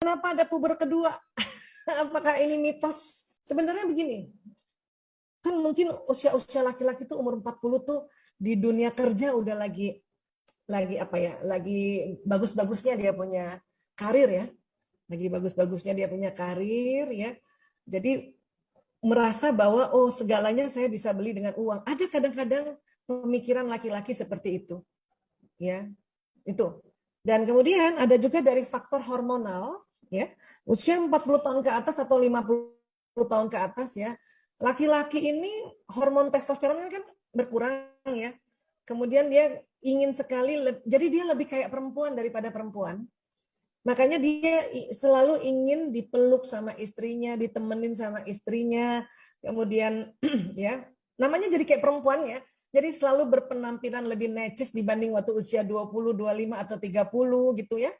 kenapa ada puber kedua? Apakah ini mitos? Sebenarnya begini, kan mungkin usia-usia laki-laki tuh umur 40 tuh di dunia kerja udah lagi apa ya, lagi bagus-bagusnya dia punya karir ya, lagi bagus-bagusnya dia punya karir ya. Jadi merasa bahwa oh segalanya saya bisa beli dengan uang. Ada kadang-kadang pemikiran laki-laki seperti itu, ya. Itu. Dan kemudian ada juga dari faktor hormonal, ya. Usia 40 tahun ke atas atau 50 tahun ke atas ya. Laki-laki ini hormon testosteron kan berkurang ya. Kemudian dia ingin sekali, jadi dia lebih kayak perempuan daripada perempuan. Makanya dia selalu ingin dipeluk sama istrinya, ditemenin sama istrinya, kemudian ya, namanya jadi kayak perempuan ya. Jadi selalu berpenampilan lebih necis dibanding waktu usia 20, 25 atau 30 gitu ya.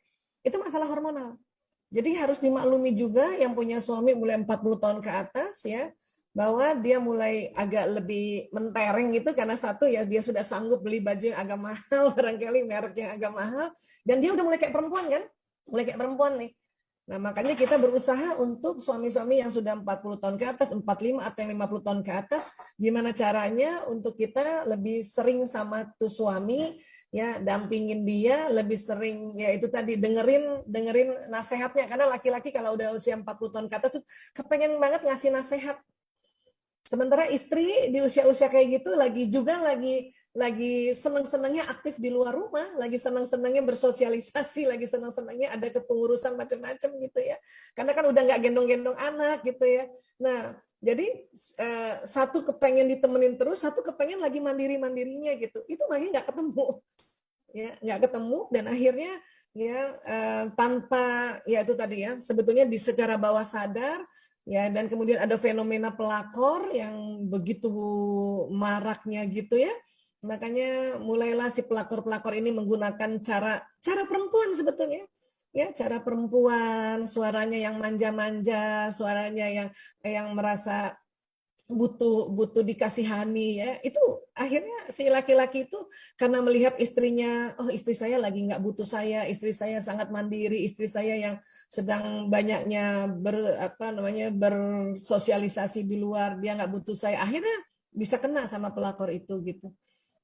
Itu masalah hormonal. Jadi harus dimaklumi juga yang punya suami mulai 40 tahun ke atas ya, bahwa dia mulai agak lebih mentereng gitu karena satu ya dia sudah sanggup beli baju yang agak mahal, barangkali merek yang agak mahal, dan dia udah mulai kayak perempuan kan? Mulai kayak perempuan nih. Nah, makanya kita berusaha untuk suami-suami yang sudah 40 tahun ke atas, 45 atau yang 50 tahun ke atas, gimana caranya untuk kita lebih sering sama tuh suami, ya, dampingin dia, lebih sering, ya itu tadi, dengerin nasihatnya. Karena laki-laki kalau udah usia 40 tahun ke atas tuh kepengen banget ngasih nasihat. Sementara istri di usia-usia kayak gitu lagi seneng-senengnya aktif di luar rumah, lagi seneng-senengnya bersosialisasi, lagi seneng-senengnya ada kepengurusan macam-macam gitu ya. Karena kan udah nggak gendong-gendong anak gitu ya. Nah, jadi satu kepengen ditemenin terus, satu kepengen lagi mandiri-mandirinya gitu. Itu makanya nggak ketemu, ya nggak ketemu dan akhirnya ya tanpa ya itu tadi ya sebetulnya di secara bawah sadar. Ya, dan kemudian ada fenomena pelakor yang begitu maraknya gitu ya. Makanya mulailah si pelakor-pelakor ini menggunakan cara perempuan sebetulnya. Ya, cara perempuan, suaranya yang manja-manja, suaranya yang merasa butuh dikasihani ya. Itu akhirnya si laki-laki itu karena melihat istrinya, oh istri saya lagi nggak butuh saya, istri saya sangat mandiri, istri saya yang sedang banyaknya bersosialisasi di luar, dia nggak butuh saya, akhirnya bisa kena sama pelakor itu gitu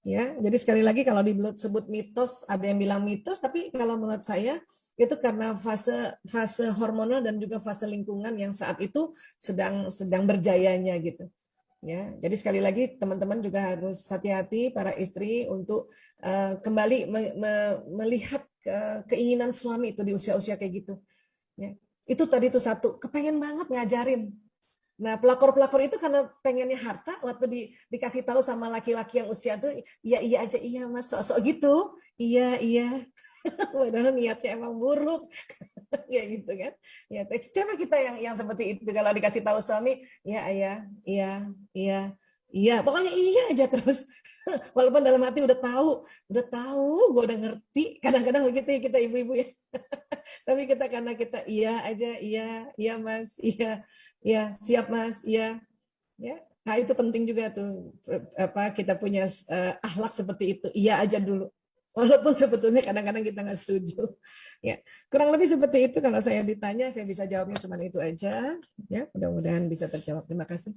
ya. Jadi sekali lagi kalau disebut mitos, ada yang bilang mitos, tapi kalau menurut saya itu karena fase hormonal dan juga fase lingkungan yang saat itu sedang berjayanya gitu. Ya, jadi sekali lagi teman-teman juga harus hati-hati para istri untuk kembali melihat keinginan suami itu di usia-usia kayak gitu. Ya. Itu tadi tuh satu, kepengen banget ngajarin. Nah, pelakor-pelakor itu karena pengennya harta, waktu dikasih tahu sama laki-laki yang usia tuh, iya iya aja, iya mas, sok-sok gitu, iya iya, padahal niatnya emang buruk. Ya gitu kan ya, coba kita yang seperti itu kalau dikasih tahu suami ya iya iya iya iya pokoknya iya aja terus. Walaupun dalam hati udah tahu gue udah ngerti, kadang-kadang begitu ya kita ibu-ibu ya. Tapi kita karena kita iya aja, iya iya mas, iya iya siap mas, iya ya. Nah itu penting juga tuh apa kita punya akhlak seperti itu, iya aja dulu walaupun sebetulnya kadang-kadang kita nggak setuju ya. Kurang lebih seperti itu, kalau saya ditanya saya bisa jawabnya cuma itu aja ya. Mudah-mudahan bisa terjawab. Terima kasih.